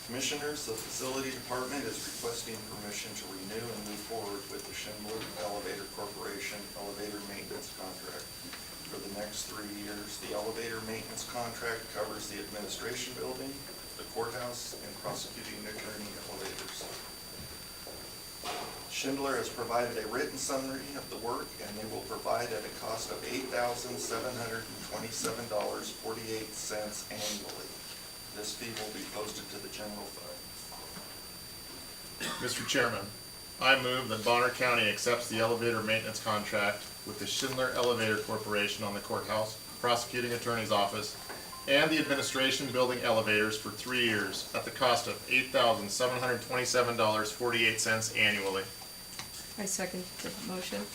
Commissioners, the Facility Department is requesting permission to renew and move forward with the Schindler Elevator Corporation elevator maintenance contract. For the next 3 years, the elevator maintenance contract covers the administration building, the courthouse, and prosecuting attorney elevators. Schindler has provided a written summary of the work, and they will provide at a cost of $8,727.48 annually. This fee will be posted to the general fund. Mr. Chairman, I move that Bonner County accepts the elevator maintenance contract with the Schindler Elevator Corporation on the courthouse, prosecuting attorney's office, and the administration building elevators for 3 years at the cost of $8,727.48 annually. I second the motion.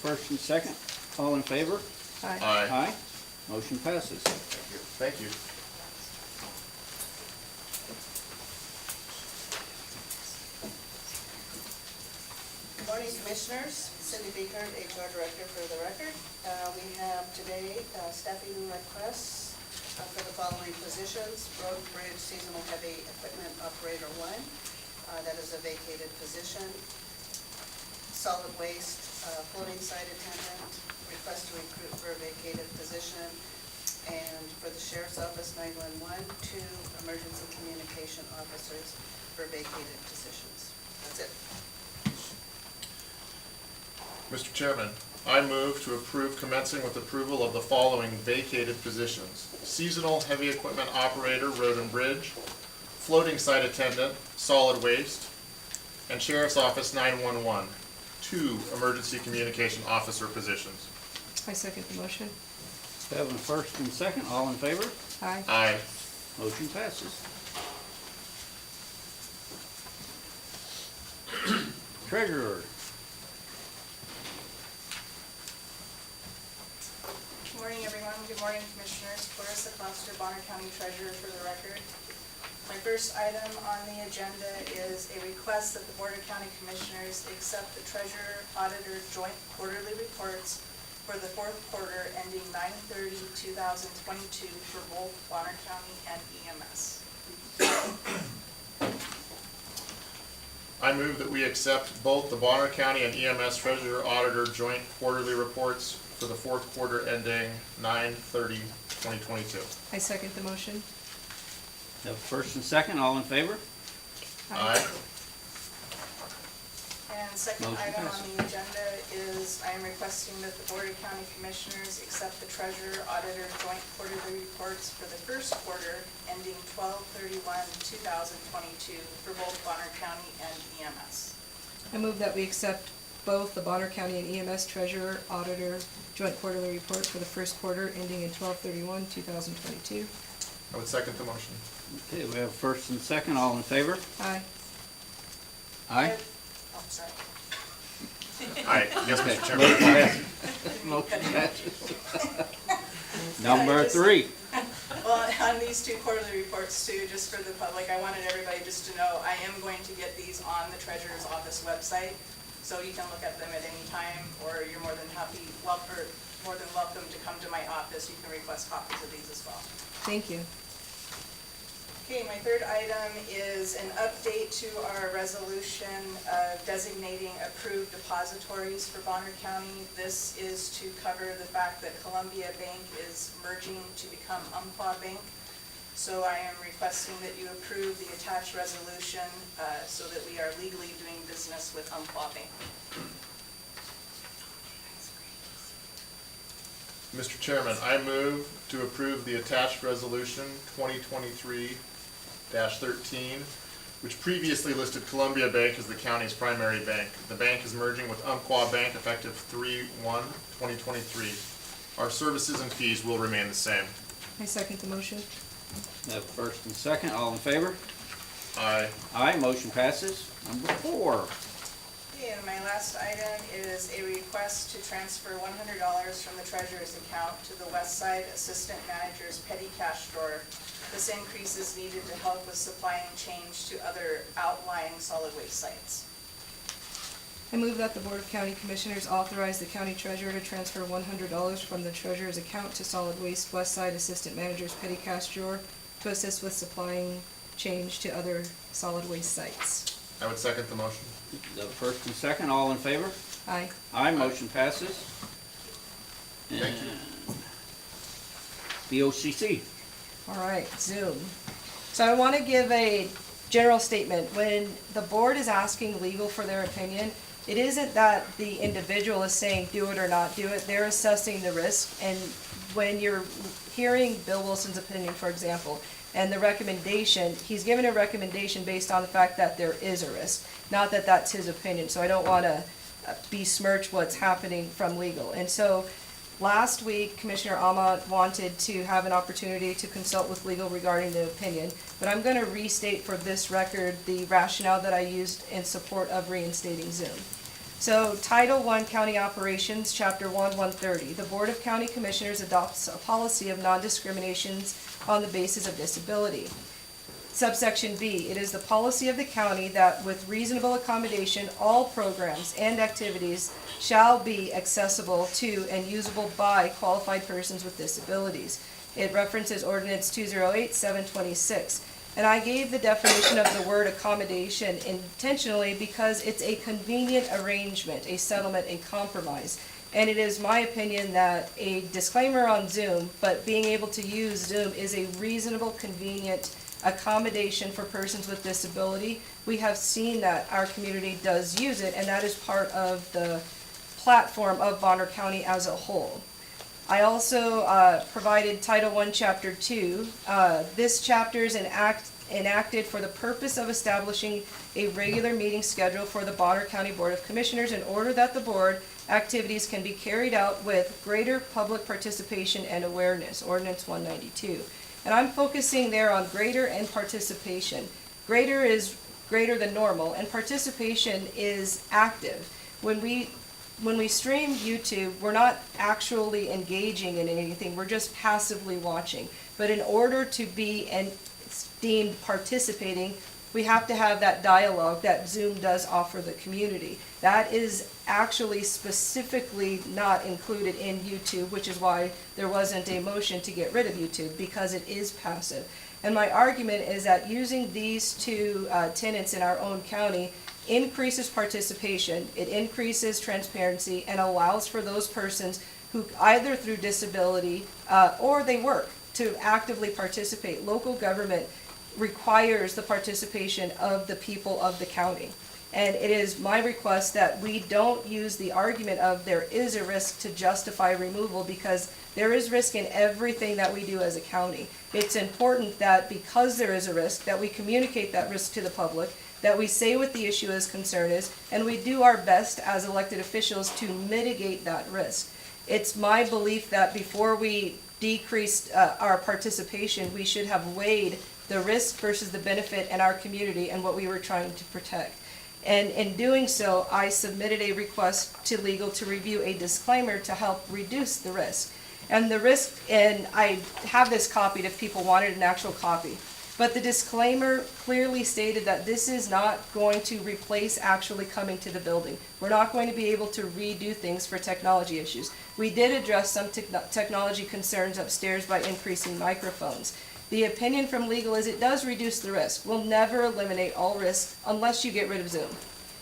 First and second, all in favor? Aye. Aye. Motion passes. Thank you. Good morning, Commissioners. Cindy Beekert, HR Director for the record. We have today staffing requests for the following positions: Road Bridge Seasonal Heavy Equipment Operator 1, that is a vacated position. Solid Waste Floating Site Attendant, request to recruit for a vacated position. And for the Sheriff's Office 911, 2 Emergency Communication Officers for vacated positions. That's it. Mr. Chairman, I move to approve commencing with approval of the following vacated positions: Seasonal Heavy Equipment Operator, Road and Bridge, Floating Site Attendant, Solid Waste, and Sheriff's Office 911, 2 Emergency Communication Officer positions. I second the motion. Having a first and second, all in favor? Aye. Aye. Motion passes. Treasurer. Good morning, everyone. Good morning, Commissioners. Clarissa Cluster, Bonner County Treasurer for the record. My first item on the agenda is a request that the Board of County Commissioners accept the Treasurer Auditor Joint Quarterly Reports for the 4th quarter ending 9/30/2022 for both Bonner County and EMS. I move that we accept both the Bonner County and EMS Treasurer Auditor Joint Quarterly Reports for the 4th quarter ending 9/30/2022. I second the motion. Have a first and second, all in favor? Aye. And second Motion item passes. on the agenda is I am requesting that the Board of County Commissioners accept the Treasurer Auditor Joint Quarterly Reports for the 1st quarter ending 12/31/2022 for both Bonner County and EMS. I move that we accept both the Bonner County and EMS Treasurer Auditor Joint Quarterly Report for the 1st quarter ending in 12/31/2022. I would second the motion. Okay, we have first and second, all in favor? Aye. Aye? Oh, sorry. Aye. Yes, Okay, Mr. Chairman. motion passes. Number 3. Well, on these 2 quarterly reports too, just for the public, I wanted everybody just to know, I am going to get these on the Treasurer's Office website, so you can look at them at any time, or you're more than welcome to come to my office. You can request copies of these as well. Thank you. Okay, my third item is an update to our resolution designating approved depositories for Bonner County. This is to cover the fact that Columbia Bank is merging to become Umpqua Bank. So I am requesting that you approve the attached resolution so that we are legally doing business with Umpqua Bank. Mr. Chairman, I move to approve the attached resolution 2023-13, which previously listed Columbia Bank as the county's primary bank. The bank is merging with Umpqua Bank effective 3/1/2023. Our services and fees will remain the same. I second the motion. Have first and second, all in favor? Aye. Aye, motion passes. Number 4. Okay, and my last item is a request to transfer $100 from the treasurer's account to the Westside Assistant Manager's petty cash drawer. This increase is needed to help with supplying change to other outlying solid waste sites. I move that the Board of County Commissioners authorize the county treasurer to transfer $100 from the treasurer's account to Solid Waste Westside Assistant Manager's petty cash drawer to assist with supplying change to other solid waste sites. I would second the motion. The first and second, all in favor? Aye. Aye, motion passes. Thank you. BOCC. All right, Zoom. So I want to give a general statement. When the board is asking legal for their opinion, it isn't that the individual is saying do it or not do it. They're assessing the risk, and when you're hearing Bill Wilson's opinion, for example, and the recommendation, he's given a recommendation based on the fact that there is a risk, not that that's his opinion. So I don't want to besmirch what's happening from legal. And so last week, Commissioner Ahmad wanted to have an opportunity to consult with legal regarding the opinion, but I'm going to restate for this record the rationale that I used in support of reinstating Zoom. So Title I County Operations, Chapter 1, 130, the Board of County Commissioners adopts a policy of non-discriminations on the basis of disability. Subsection B, it is the policy of the county that with reasonable accommodation, all programs and activities shall be accessible to and usable by qualified persons with disabilities. It references Ordinance 208-726. And I gave the definition of the word accommodation intentionally because it's a convenient arrangement, a settlement, a compromise. And it is my opinion that a disclaimer on Zoom, but being able to use Zoom is a reasonable, convenient accommodation for persons with disability. We have seen that our community does use it, and that is part of the platform of Bonner County as a whole. I also provided Title I, Chapter 2. This chapter is enacted for the purpose of establishing a regular meeting schedule for the Bonner County Board of Commissioners in order that the board activities can be carried out with greater public participation and awareness, Ordinance 192. And I'm focusing there on greater and participation. Greater is greater than normal, and participation is active. When we stream YouTube, we're not actually engaging in anything, we're just passively watching. But in order to be deemed participating, we have to have that dialogue that Zoom does offer the community. That is actually specifically not included in YouTube, which is why there wasn't a motion to get rid of YouTube, because it is passive. And my argument is that using these two tenets in our own county increases participation, it increases transparency, and allows for those persons who either through disability or they work to actively participate. Local government requires the participation of the people of the county. And it is my request that we don't use the argument of there is a risk to justify removal, because there is risk in everything that we do as a county. It's important that because there is a risk, that we communicate that risk to the public, that we say what the issue is, concern is, and we do our best as elected officials to mitigate that risk. It's my belief that before we decreased our participation, we should have weighed the risk versus the benefit in our community and what we were trying to protect. And in doing so, I submitted a request to legal to review a disclaimer to help reduce the risk. And the risk, and I have this copied if people wanted an actual copy, but the disclaimer clearly stated that this is not going to replace actually coming to the building. We're not going to be able to redo things for technology issues. We did address some technology concerns upstairs by increasing microphones. The opinion from legal is it does reduce the risk. We'll never eliminate all risks unless you get rid of Zoom.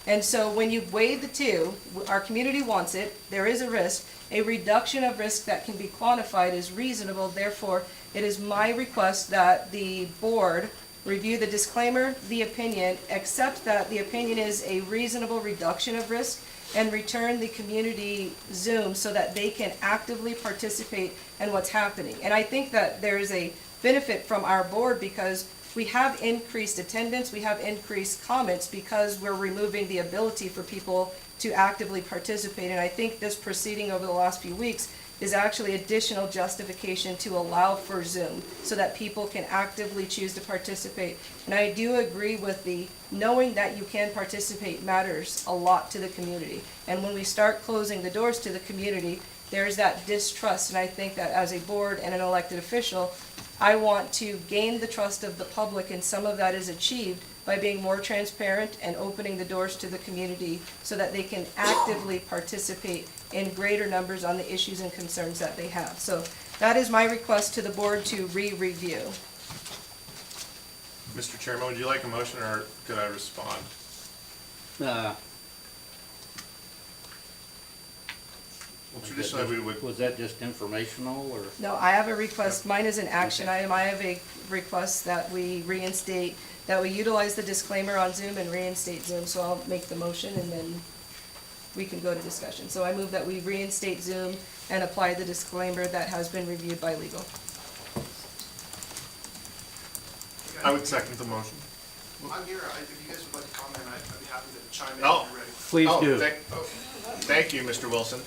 And so when you weigh the two, our community wants it, there is a risk. A reduction of risk that can be quantified is reasonable. Therefore, it is my request that the board review the disclaimer, the opinion, accept that the opinion is a reasonable reduction of risk, and return the community Zoom so that they can actively participate in what's happening. And I think that there is a benefit from our board because we have increased attendance, we have increased comments because we're removing the ability for people to actively participate. And I think this proceeding over the last few weeks is actually additional justification to allow for Zoom so that people can actively choose to participate. And I do agree with the knowing that you can participate matters a lot to the community. And when we start closing the doors to the community, there's that distrust. And I think that as a board and an elected official, I want to gain the trust of the public, and some of that is achieved by being more transparent and opening the doors to the community so that they can actively participate in greater numbers on the issues and concerns that they have. So that is my request to the board to re-review. Mr. Chairman, would you like a motion or could I respond? Well, traditionally we would. Was that just informational or? No, I have a request. Mine is an action item. I have a request that we reinstate, that we utilize the disclaimer on Zoom and reinstate Zoom. So I'll make the motion and then we can go to discussion. So I move that we reinstate Zoom and apply the disclaimer that has been reviewed by legal. I would second the motion. I'm here, if you guys would like to comment, I'd be happy to chime in Oh. if you're ready. Please Oh, do. Thank you, Mr. Wilson.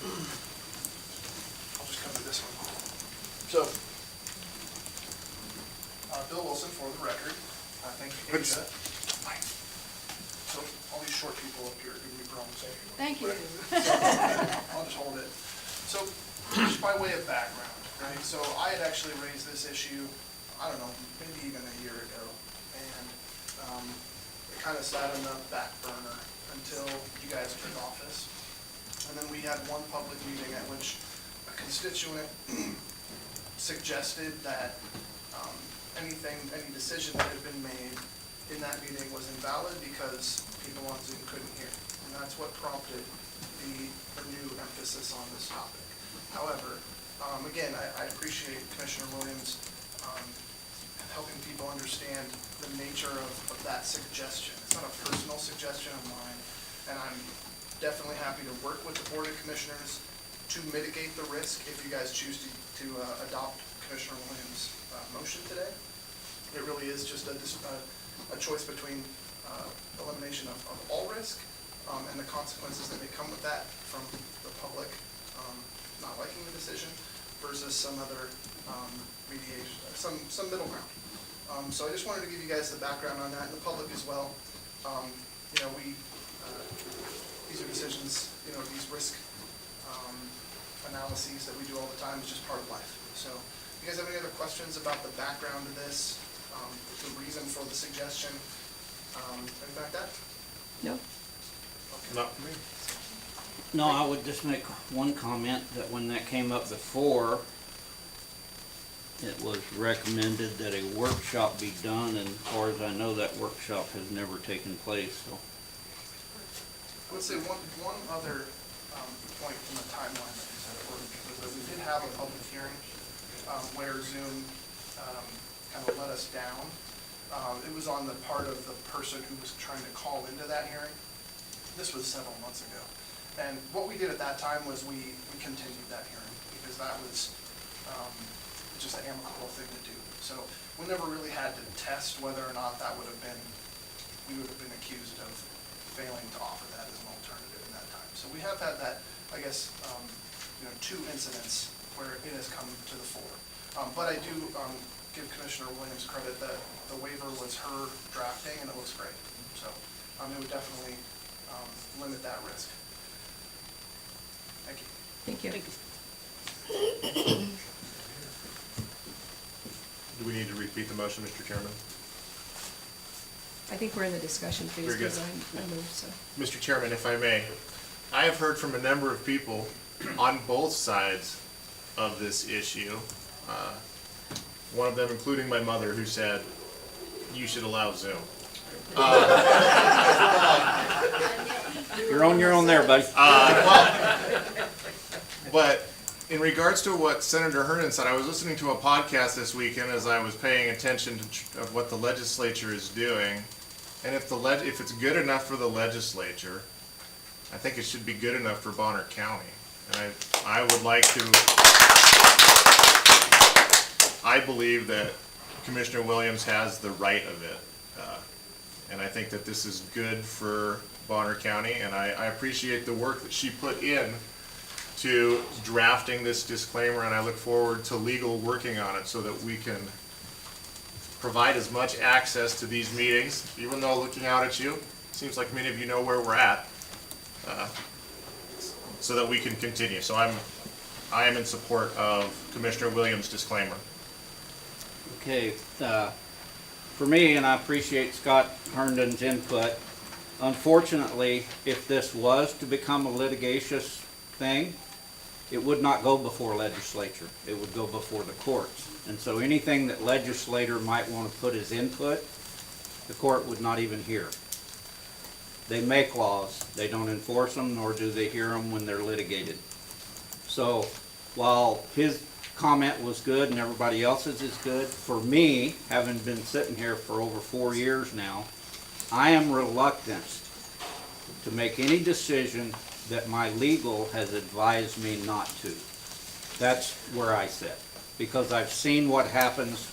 I'll just come to this one. So, Bill Wilson, for the record, thank you, Asia. So, all these short people up here give me problems. Thank you. I'll just hold it. So, just by way of background, right, so I had actually raised this issue, I don't know, maybe even a year ago, and it kind of sat on the back burner until you guys took office. And then we had one public meeting at which a constituent suggested that any decision that had been made in that meeting was invalid because people on Zoom couldn't hear. And that's what prompted the new emphasis on this topic. However, again, I appreciate Commissioner Williams helping people understand the nature of that suggestion. It's not a personal suggestion of mine, and I'm definitely happy to work with the Board of Commissioners to mitigate the risk if you guys choose to adopt Commissioner Williams' motion today. It really is just a choice between elimination of all risk and the consequences that may come with that from the public not liking the decision versus some other mediation, some middle ground. So I just wanted to give you guys the background on that, and the public as well. You know, these are decisions, you know, these risk analyses that we do all the time is just part of life. So if you guys have any other questions about the background of this, the reason for the suggestion, anything like that? No. Okay. Not for me. No, I would just make one comment that when that came up before, it was recommended that a workshop be done, and as far as I know, that workshop has never taken place, so. I would say one other point in the timeline that is important was that we did have a public hearing where Zoom kind of let us down. It was on the part of the person who was trying to call into that hearing. This was several months ago. And what we did at that time was we continued that hearing because that was just an amicable thing to do. So we never really had to test whether or not that would have been, we would have been accused of failing to offer that as an alternative in that time. So we have had that, I guess, you know, 2 incidents where it has come to the fore. But I do give Commissioner Williams credit that the waiver was her drafting and it looks great. So it would definitely limit that risk. Thank you. Thank you. Do we need to repeat the motion, Mr. Chairman? I think we're in the discussion phase Very good. because I moved, so. Mr. Chairman, if I may, I have heard from a number of people on both sides of this issue. One of them, including my mother, who said, you should allow Zoom. You're on your own there, buddy. But in regards to what Senator Hernan said, I was listening to a podcast this weekend as I was paying attention to of what the legislature is doing. And if it's good enough for the legislature, I think it should be good enough for Bonner County. And I would like to, I believe that Commissioner Williams has the right of it. And I think that this is good for Bonner County, and I appreciate the work that she put in to drafting this disclaimer, and I look forward to legal working on it so that we can provide as much access to these meetings, even though looking out at you, seems like many of you know where we're at, so that we can continue. So I am in support of Commissioner Williams' disclaimer. Okay, for me, and I appreciate Scott Herndon's input, unfortunately, if this was to become a litigious thing, it would not go before legislature. It would go before the courts. And so anything that legislator might want to put as input, the court would not even hear. They make laws, they don't enforce them, nor do they hear them when they're litigated. So while his comment was good and everybody else's is good, for me, having been sitting here for over 4 years now, I am reluctant to make any decision that my legal has advised me not to. That's where I sit, because I've seen what happens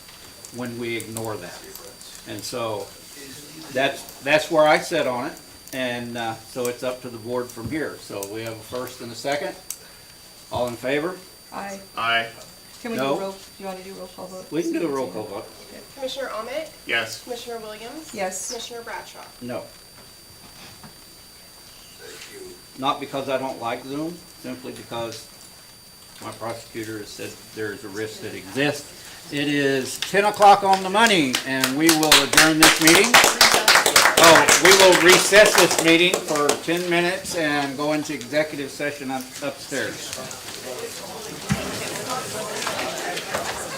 when we ignore that. And so, that's where I sit on it, and, so it's up to the board from here. So we have a first and a second. All in favor? Aye. Aye. Can we do No. do you wanna do roll call vote? We can do a roll call vote. Commissioner Ahmet? Yes. Commissioner Williams? Yes. Commissioner Bradshaw? No. Not because I don't like Zoom, simply because my prosecutor has said there's a risk that exists. It is 10 o'clock on the money, and we will adjourn this meeting. Oh, we will recess this meeting for 10 minutes and go into executive session upstairs.